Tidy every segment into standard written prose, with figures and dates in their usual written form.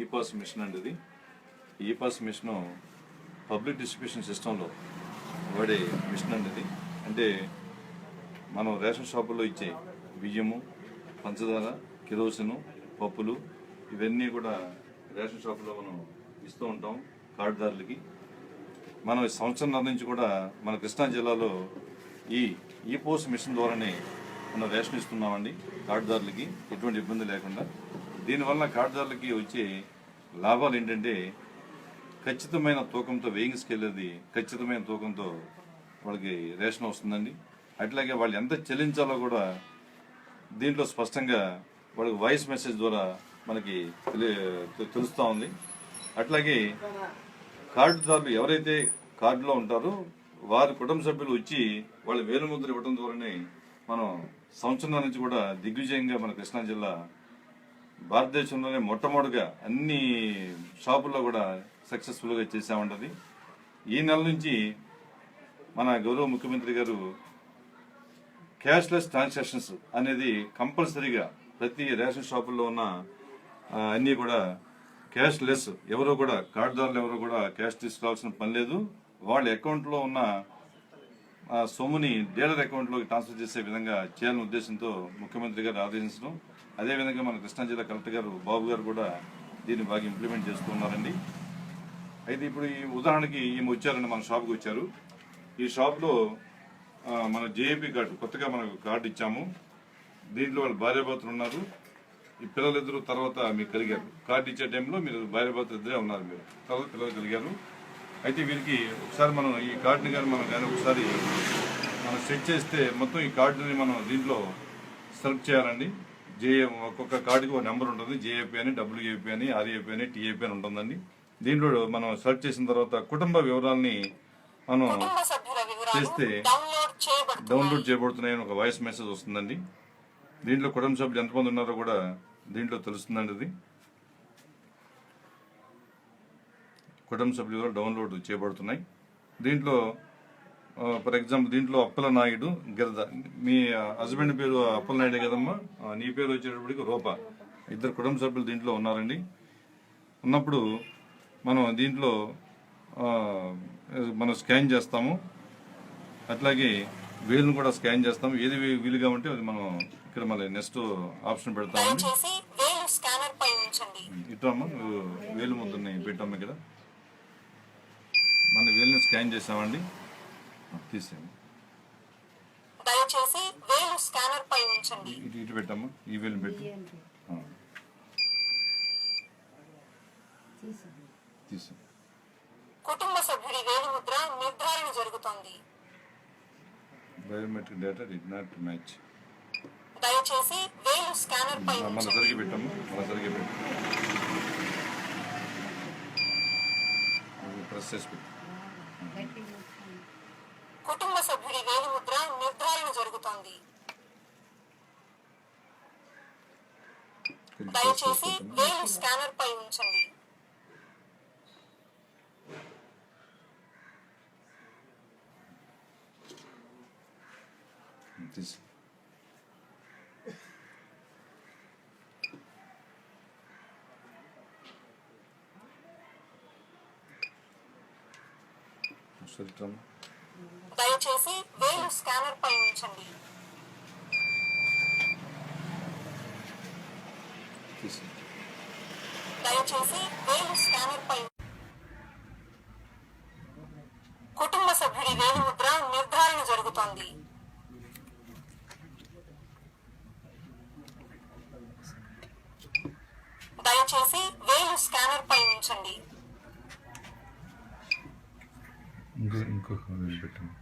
Epass machine అండి. ఇది epass machine public distribution సిస్టంలో వాడే మిషన్ అండి. ఇది అంటే మనం రేషన్ షాపుల్లో ఇచ్చే బియ్యము, పంచదార, కిరోసిను, పప్పులు ఇవన్నీ కూడా రేషన్ షాపులో మనం ఇస్తూ ఉంటాం కార్డుదారులకి. మనం సంవత్సరం నుంచి కూడా మన కృష్ణా జిల్లాలో ఈ ఈపోస్ మిషన్ ద్వారానే మనం రేషన్ ఇస్తున్నామండి కార్డుదారులకి, ఎటువంటి ఇబ్బంది లేకుండా. దీనివల్ల కార్డుదారులకి వచ్చే లాభాలు ఏంటంటే ఖచ్చితమైన తూకంతో, వేయింగ్ స్కేల్ అది ఖచ్చితమైన తూకంతో వాళ్ళకి రేషన్ వస్తుందండి. అట్లాగే వాళ్ళు ఎంత చెల్లించాలో కూడా దీంట్లో స్పష్టంగా వాళ్ళకి వాయిస్ మెసేజ్ ద్వారా మనకి తెలుస్తూ ఉంది. అట్లాగే కార్డుదారులు ఎవరైతే కార్డులో ఉంటారో వారి కుటుంబ సభ్యులు వచ్చి వాళ్ళ వేలుముద్ర ఇవ్వడం ద్వారానే మనం సంవత్సరం నుంచి కూడా దిగ్విజయంగా మన కృష్ణా జిల్లా భారతదేశంలోనే మొట్టమొదటిగా అన్ని షాపుల్లో కూడా సక్సెస్ఫుల్గా చేసామంటది. ఈ నెల నుంచి మన గౌరవ ముఖ్యమంత్రి గారు క్యాష్లెస్ ట్రాన్సాక్షన్స్ అనేది కంపల్సరీగా ప్రతి రేషన్ షాపుల్లో ఉన్న అన్నీ కూడా క్యాష్ లెస్, ఎవరో కూడా కార్డుదారులు ఎవరో కూడా క్యాష్ తీసుకోవాల్సిన పని లేదు. వాళ్ళ అకౌంట్లో ఉన్న సొమ్ముని డీలర్ అకౌంట్లోకి ట్రాన్స్ఫర్ చేసే విధంగా చేయాలనే ఉద్దేశంతో ముఖ్యమంత్రి గారు ఆదేశించడం, అదేవిధంగా మన కృష్ణా జిల్లా కలెక్టర్ గారు బాబు గారు కూడా దీన్ని బాగా ఇంప్లిమెంట్ చేస్తూ ఉన్నారండి. అయితే ఇప్పుడు ఈ ఉదాహరణకి ఈమె వచ్చారండి, మన షాప్కి వచ్చారు. ఈ షాప్లో మన జేఏపీ కార్డు కొత్తగా మనకు కార్డు ఇచ్చాము. దీంట్లో వాళ్ళు భార్యాభర్తలు ఉన్నారు. ఈ పిల్లలిద్దరు తర్వాత మీకు కలిగారు. కార్డు ఇచ్చే టైంలో మీరు భార్యాభర్తలు ఇద్దరే ఉన్నారు, మీరు తర్వాత పిల్లలు కలిగారు. అయితే వీరికి ఒకసారి మనం ఈ కార్డుని కానీ ఒకసారి మనం సెట్ చేస్తే మొత్తం ఈ కార్డుని మనం దీంట్లో సెలెక్ట్ చేయాలండి. ఒక్కొక్క కార్డుకి ఒక నెంబర్ ఉంటుంది. జేఏపీ అని, డబ్ల్యూఏపీ అని, ఆర్ఏపీ అని, టీఏపీ అని ఉంటుందండి. దీంట్లో మనం సెలెక్ట్ చేసిన తర్వాత కుటుంబ వివరాలని మనం చేస్తే డౌన్లోడ్ చేయబడుతున్నాయని ఒక వాయిస్ మెసేజ్ వస్తుందండి. దీంట్లో కుటుంబ సభ్యులు ఎంతమంది ఉన్నారో కూడా దీంట్లో తెలుస్తుందండి. ఇది కుటుంబ సభ్యులు కూడా డౌన్లోడ్ చేయబడుతున్నాయి. దీంట్లో ఫర్ ఎగ్జాంపుల్ దీంట్లో అప్పల నాయుడు గిరద, మీ హస్బెండ్ పేరు అప్పల నాయుడే కదమ్మా, నీ పేరు వచ్చేటప్పటికి రూప, ఇద్దరు కుటుంబ సభ్యులు దీంట్లో ఉన్నారండి. ఉన్నప్పుడు మనం దీంట్లో మనం స్కాన్ చేస్తాము. అట్లాగే వేలును కూడా స్కాన్ చేస్తాము. ఏది వీలుగా ఉంటే అది మనం ఇక్కడ మళ్ళీ నెక్స్ట్ ఆప్షన్ పెడతాము. ఇట్లా నువ్వు వేలు ముద్రని పెట్టాము. ఇక్కడ మన వేలుని స్కాన్ చేసామండి, తీసాము. ఇటు పెట్టాము, ఈ వేలు పెట్టు, తీసాం. కుటుంబ సభ్యుడి వేలు ముద్ర నిర్ధారణ జరుగుతోంది. Biometric data did not match. దయచేసి వేలు స్కానర్ పై మన సరిగ్గా పెట్టాము, మన సరిగ్గా పెట్టాము. ప్రెస్ చేసి పెట్టు. కుటుంబ సభ్యుడి వేలు ముద్ర నిర్ధారణ జరుగుతోంది. దయచేసి వేలు స్కానర్ పై ఉంచండి. దయచేసి వేలు స్కానర్ పై ఉంచండి. దయచేసి వేలు స్కానర్ పై. కుటుంబ సభ్యుడి వేలు ముద్ర నిర్ధారణ జరుగుతోంది. దయచేసి వేలు స్కానర్ పై ఉంచండి. ఇంకొక వేలు పెట్టండి.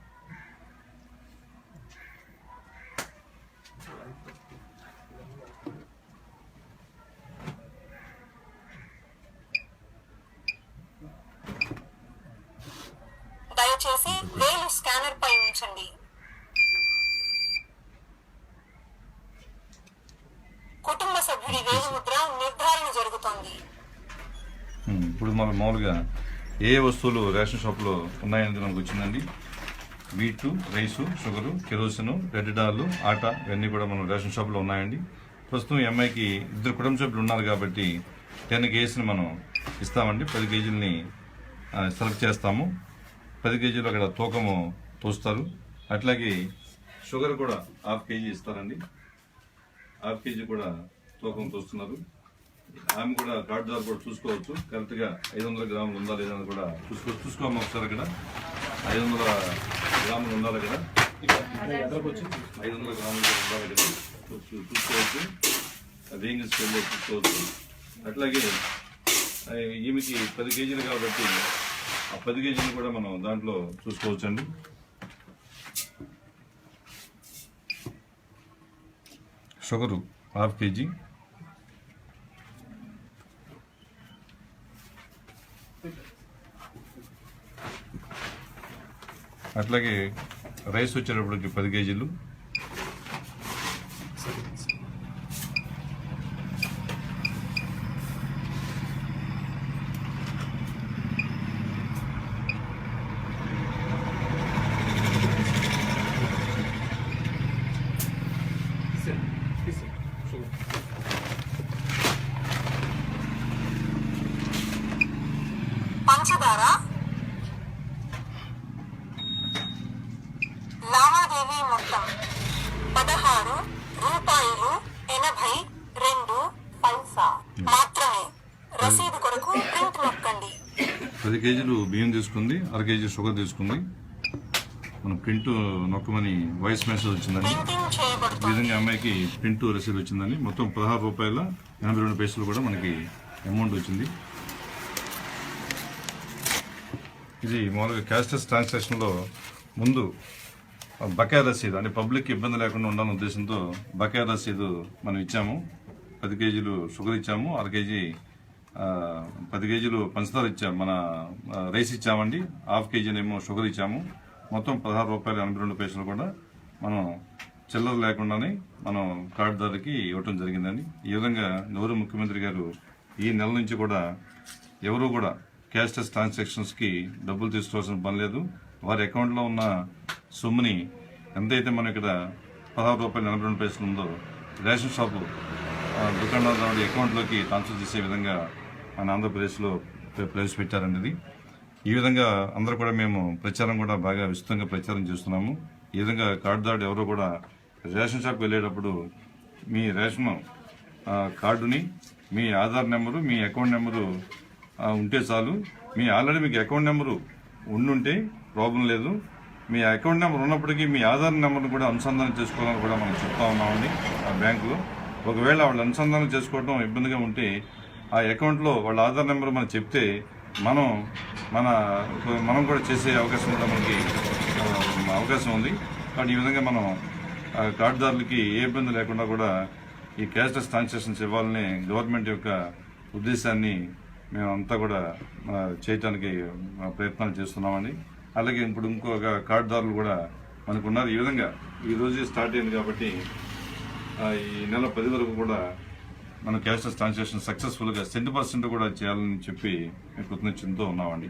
దయచేసి వేలు స్కానర్ పై ఉంచండి. కుటుంబ సభ్యుడి వేలు ముద్ర నిర్ధారణ జరుగుతోంది. ఇప్పుడు మన మామూలుగా ఏ వస్తువులు రేషన్ షాప్లో ఉన్నాయనేది మనకు వచ్చిందండి. Wheat, rice, sugar, kerosene, red dal, atta ఇవన్నీ కూడా మన రేషన్ షాప్లో ఉన్నాయండి. ప్రస్తుతం ఈ అమ్మాయికి ఇద్దరు కుటుంబ సభ్యులు ఉన్నారు కాబట్టి 10 కేజీస్ని మనం ఇస్తామండి. 10 కేజీలని సెలెక్ట్ చేస్తాము. 10 కేజీలు అక్కడ తూకము తోస్తారు. అట్లాగే షుగర్ కూడా 1/2 కేజీ ఇస్తారండి. 1/2 కేజీ కూడా తూకం తోస్తున్నారు. ఆమె కూడా కార్డుదారు కూడా చూసుకోవచ్చు, కరెక్ట్గా 500 గ్రాములు ఉందా లేదా అని కూడా చూసుకోమా ఒకసారి. అక్కడ 500 గ్రాములు ఉండాలి, అక్కడ 500 గ్రాములు ఉండాలి, అక్కడ చూసుకోవచ్చు. రేంజ్ స్కేల్లో చూసుకోవచ్చు. అట్లాగే ఈమెకి 10 కేజీలు కాబట్టి ఆ 10 కేజీలు కూడా మనం దాంట్లో చూసుకోవచ్చండి. షుగరు 1/2 కేజీ, అట్లాగే రైస్ వచ్చేటప్పటికి 10 కేజీలు, పంచదార లావాదేవీ మొత్తం ₹16.82 మాత్రమే. రసీదు కొరకు ప్రింట్ నొక్కండి. 10 కేజీలు బియ్యం తీసుకుంది, 1/2 కేజీ షుగర్ తీసుకుంది. మనం ప్రింట్ నొక్కమని వాయిస్ మెసేజ్ వచ్చిందండి. ప్రింటింగ్ ఈ చేయబడుతుంది. విధంగా అమ్మాయికి ప్రింట్ రసీదు వచ్చిందని మొత్తం ₹16.82 కూడా మనకి అమౌంట్ వచ్చింది. ఇది మామూలుగా క్యాష్లెస్ ట్రాన్సాక్షన్లో ముందు బకాయి రసీదు, అంటే పబ్లిక్ ఇబ్బంది లేకుండా ఉండాలనే ఉద్దేశంతో బకాయి రసీదు మనం ఇచ్చాము. 10 కేజీలు షుగర్ ఇచ్చాము, 1/2 కేజీ 10 కేజీలు పంచదార ఇచ్చాము, మన రైస్ ఇచ్చామండి. 1/2 కేజీనేమో షుగర్ ఇచ్చాము. మొత్తం ₹16.82 కూడా మనం చిల్లర లేకుండానే మనం కార్డుదారుకి ఇవ్వటం జరిగిందండి. ఈ విధంగా గౌరవ ముఖ్యమంత్రి గారు ఈ నెల నుంచి కూడా ఎవరు కూడా క్యాష్లెస్ ట్రాన్సాక్షన్స్కి డబ్బులు తీసుకోవాల్సిన పని లేదు. వారి అకౌంట్లో ఉన్న సొమ్ముని ఎంతైతే మనం ఇక్కడ ₹16.82 ఉందో రేషన్ షాపు దుకాణదారుడి అకౌంట్లోకి ట్రాన్స్ఫర్ చేసే విధంగా మన ఆంధ్రప్రదేశ్లో ప్రవేశపెట్టారనేది. ఈ విధంగా అందరూ కూడా మేము ప్రచారం కూడా బాగా విస్తృతంగా ప్రచారం చేస్తున్నాము. ఈ విధంగా కార్డుదారుడు ఎవరో కూడా రేషన్ షాప్కి వెళ్ళేటప్పుడు మీ రేషన్ కార్డుని, మీ ఆధార్ నెంబరు, మీ అకౌంట్ నెంబరు ఉంటే చాలు. మీ ఆల్రెడీ మీకు అకౌంట్ నెంబరు ఉండుంటే ప్రాబ్లం లేదు. మీ అకౌంట్ నెంబర్ ఉన్నప్పటికీ మీ ఆధార్ నెంబర్ను కూడా అనుసంధానం చేసుకోవాలని కూడా మనం చెప్తా ఉన్నామండి ఆ బ్యాంకులో. ఒకవేళ వాళ్ళు అనుసంధానం చేసుకోవడం ఇబ్బందిగా ఉంటే ఆ అకౌంట్లో వాళ్ళ ఆధార్ నెంబర్ మనం చెప్తే మనం కూడా చేసే అవకాశం కూడా మనకి అవకాశం ఉంది. కాబట్టి ఈ విధంగా మనం కార్డుదారులకి ఏ ఇబ్బంది లేకుండా కూడా ఈ క్యాష్లెస్ ట్రాన్సాక్షన్స్ ఇవ్వాలని గవర్నమెంట్ యొక్క ఉద్దేశాన్ని మేమంతా కూడా చేయటానికి ప్రయత్నాలు చేస్తున్నామండి. అలాగే ఇప్పుడు ఇంకొక కార్డుదారులు కూడా మనకు ఉన్నారు. ఈ విధంగా ఈరోజు స్టార్ట్ అయింది కాబట్టి ఈ నెల 10 వరకు కూడా మనం క్యాష్లెస్ ట్రాన్సాక్షన్ సక్సెస్ఫుల్గా 100% కూడా చేయాలని చెప్పి మేము కృతజ్ఞతతో ఉన్నామండి.